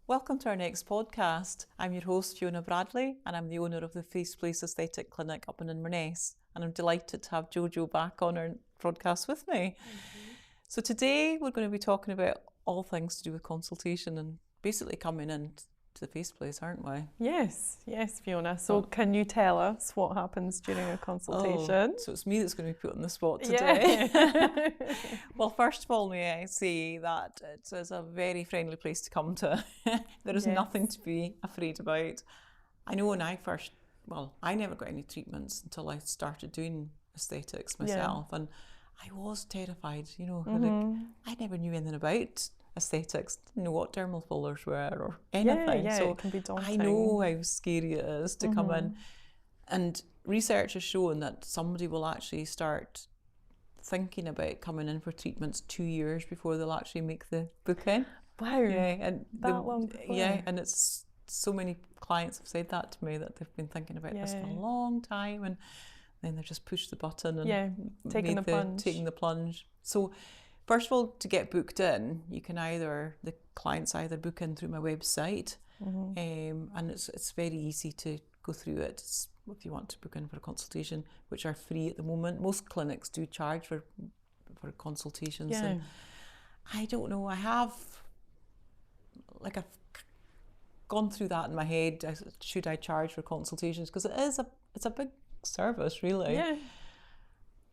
Welcome to our next podcast. I'm your host, Joanna Bradley, and I'm the owner of the Face Place Aesthetic Clinic up in Inverness. And I'm delighted to have Jojo back on our broadcast with me. So today we're going to be talking about all things to do with consultation and basically coming in to the Face Place, aren't we? Yes, Fiona. So can you tell us what happens during a consultation? So it's me that's going to be put on the spot today. Yeah. Well, first of all, may I say that it is a very friendly place to come to. There is nothing to be afraid about. I know when I never got any treatments until I started doing aesthetics myself, and I was terrified, I never knew anything about aesthetics, didn't know what dermal fillers were or anything. So it can be daunting. I know how scary it is to come in. And research has shown that somebody will actually start thinking about coming in for treatments 2 years before they'll actually make the booking. Wow. Yeah, and that long before. Yeah, and it's so many clients have said that to me, that they've been thinking about this for a long time, and then they just push the button and taking the plunge. So first of all, to get booked in, you can the clients either book in through my website, and it's very easy to go through it. If you want to book in for a consultation, which are free at the moment. Most clinics do charge for consultations. Yeah. And I don't know, I've gone through that in my head. Should I charge for consultations? Because it's a big service, really. Yeah.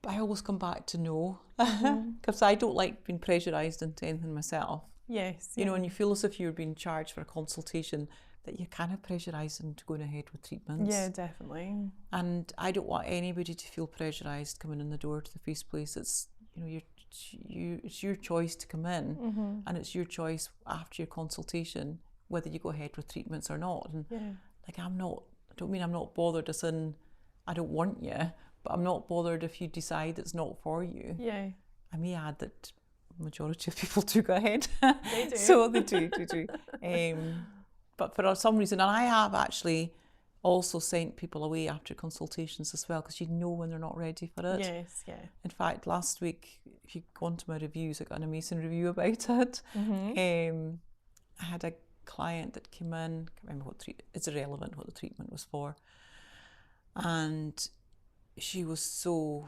But I always come back to no, because I don't like being pressurised into anything myself. Yes. You know, and you feel as if you're being charged for a consultation, that you're kind of pressurised into going ahead with treatments. Yeah, definitely. And I don't want anybody to feel pressurised coming in the door to the Face Place. It's it's your choice to come in, and it's your choice after your consultation whether you go ahead with treatments or not. And I don't mean I'm not bothered as in I don't want you, but I'm not bothered if you decide it's not for you. Yeah. I may add that the majority of people do go ahead. They do. So they do. But for some reason, and I have actually also sent people away after consultations as well, because you know when they're not ready for it. Yes, yeah. In fact, last week, if you go onto my reviews, I got an amazing review about it. I had a client that came in, I can't remember it's irrelevant what the treatment was for, and she was so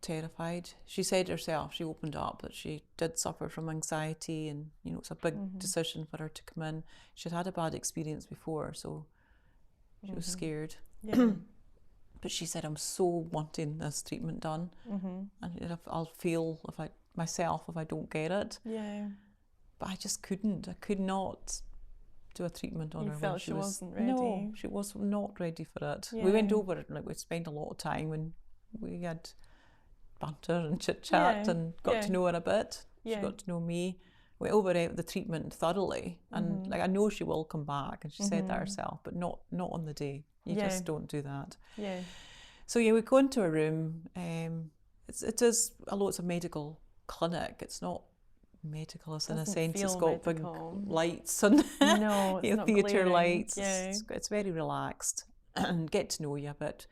terrified. She said herself, she opened up that she did suffer from anxiety, and it's a big decision for her to come in. She'd had a bad experience before, so she was scared. Yeah. But she said, I'm so wanting this treatment done, and I'll fail if I don't get it. Yeah. But I just couldn't. I could not do a treatment on her. You felt she wasn't ready. No, she was not ready for it. Yeah. We went over it, we spent a lot of time, and we had banter and chit chat and got to know her a bit. She got to know me. We went over the treatment thoroughly, and I know she will come back, and she said that herself, but not on the day. You just don't do that. Yeah. So we go into a room. It is, although it's a medical clinic, it's not medical as in a sense. It's got big lights and theatre lights. Yeah. It's very relaxed and get to know you a bit.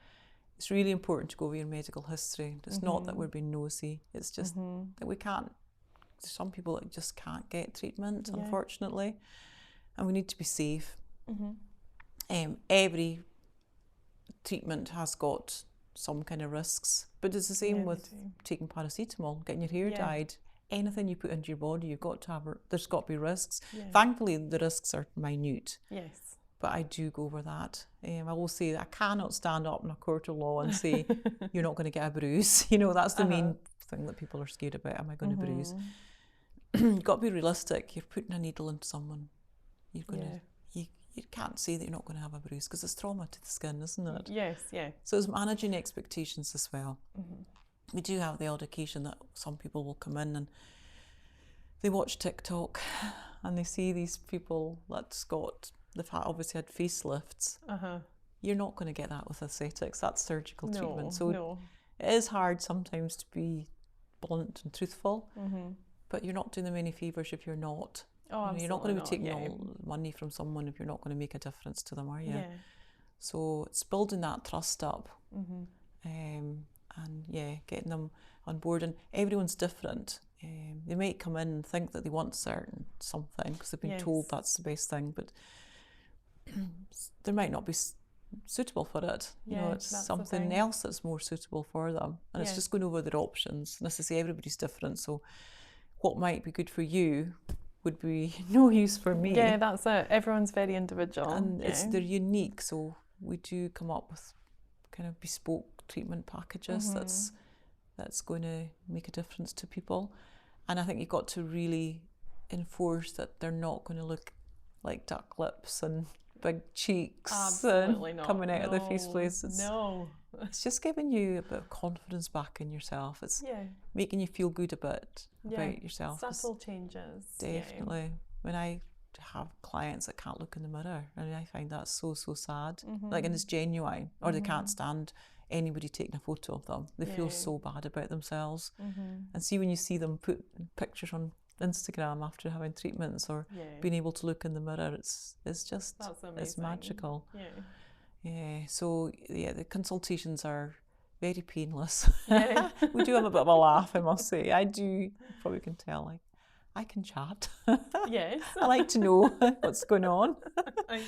It's really important to go over your medical history. It's not that we're being nosy. It's just that we can't. Some people just can't get treatment, unfortunately, and we need to be safe. Every treatment has got some kind of risks, but it's the same with taking paracetamol, getting your hair dyed. Anything you put into your body, there's got to be risks. Yeah. Thankfully, the risks are minute. Yes. But I do go over that. I will say that I cannot stand up in a court of law and say, you're not going to get a bruise. That's the main thing that people are scared about. Am I going to bruise? You've got to be realistic. You're putting a needle into someone. You're going to... You can't say that you're not going to have a bruise, because it's trauma to the skin, isn't it? Yes, yeah. So it's managing expectations as well. We do have the odd occasion that some people will come in and they watch TikTok and they see these people they've obviously had facelifts. You're not going to get that with aesthetics. That's surgical treatment. So it is hard sometimes to be blunt and truthful, but you're not doing them any favours if you're not. You're not going to be taking all money from someone if you're not going to make a difference to them, are you? Yeah. So it's building that trust up, and getting them on board. And everyone's different. they might come in and think that they want something because they've been told that's the best thing, but there might not be suitable for it. It's something else that's more suitable for them, and it's just going over their options. And as I say, everybody's different, so what might be good for you would be no use for me. Yeah, that's it. Everyone's very individual, and they're unique. So we do come up with kind of bespoke treatment packages that's going to make a difference to people. And I think you've got to really enforce that they're not going to look like duck lips and big cheeks coming out of the face places. It's just giving you a bit of confidence back in yourself. It's making you feel good a bit about yourself. Subtle changes. Definitely. When I have clients that can't look in the mirror, and I find that so sad. Like, and it's genuine, or they can't stand anybody taking a photo of them. They feel so bad about themselves. And see, when you see them put pictures on Instagram after having treatments or being able to look in the mirror, it's just it's magical. So the consultations are very painless. We do have a bit of a laugh, I must say. I do, probably can tell, like, I can chat. Yes. I like to know what's going on.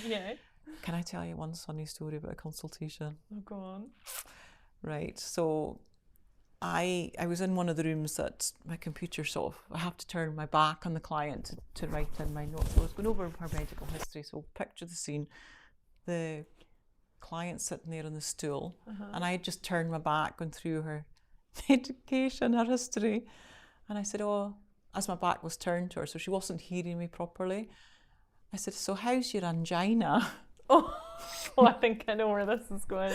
Yeah. Can I tell you one funny story about a consultation? Oh, go on. Right, so I was in one of the rooms that my computer I have to turn my back on the client to write in my notes. So I was going over her medical history. So picture the scene. The client sitting there on the stool, and I had just turned my back, going through her medication, her history. And I said, as my back was turned to her, so she wasn't hearing me properly, I said, so how's your angina? I think I know where this is going.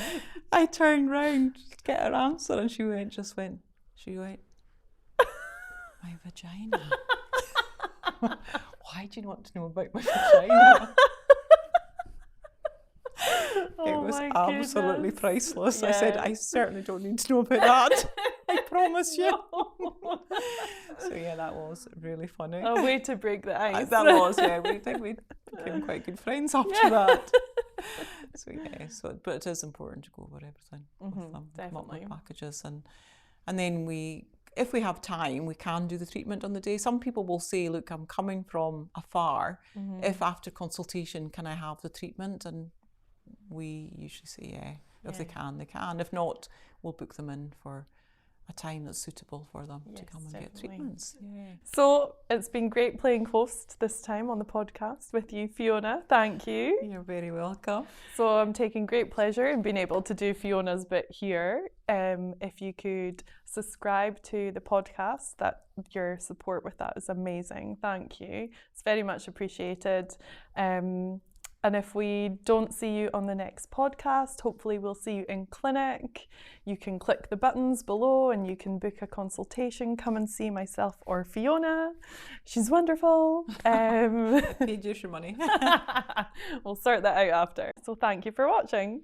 I turned round to get her answer, and she went, my vagina. Why do you want to know about my vagina? It was absolutely priceless. I said, I certainly don't need to know about that. I promise you. So that was really funny. A way to break the ice. That was, we became quite good friends after that. But it is important to go over everything with them, definitely. Packages, and then if we have time, we can do the treatment on the day. Some people will say, look, I'm coming from afar. If after consultation, can I have the treatment? And we usually say, if they can, they can. If not, we'll book them in for a time that's suitable for them to come and get treatments. So it's been great playing host this time on the podcast with you, Fiona. Thank you. You're very welcome. So I'm taking great pleasure in being able to do Fiona's bit here. If you could subscribe to the podcast, that your support with that is amazing. Thank you. It's very much appreciated. And if we don't see you on the next podcast, hopefully we'll see you in clinic. You can click the buttons below and you can book a consultation. Come and see myself or Fiona. She's wonderful. Paid you your money. We'll sort that out after. So thank you for watching.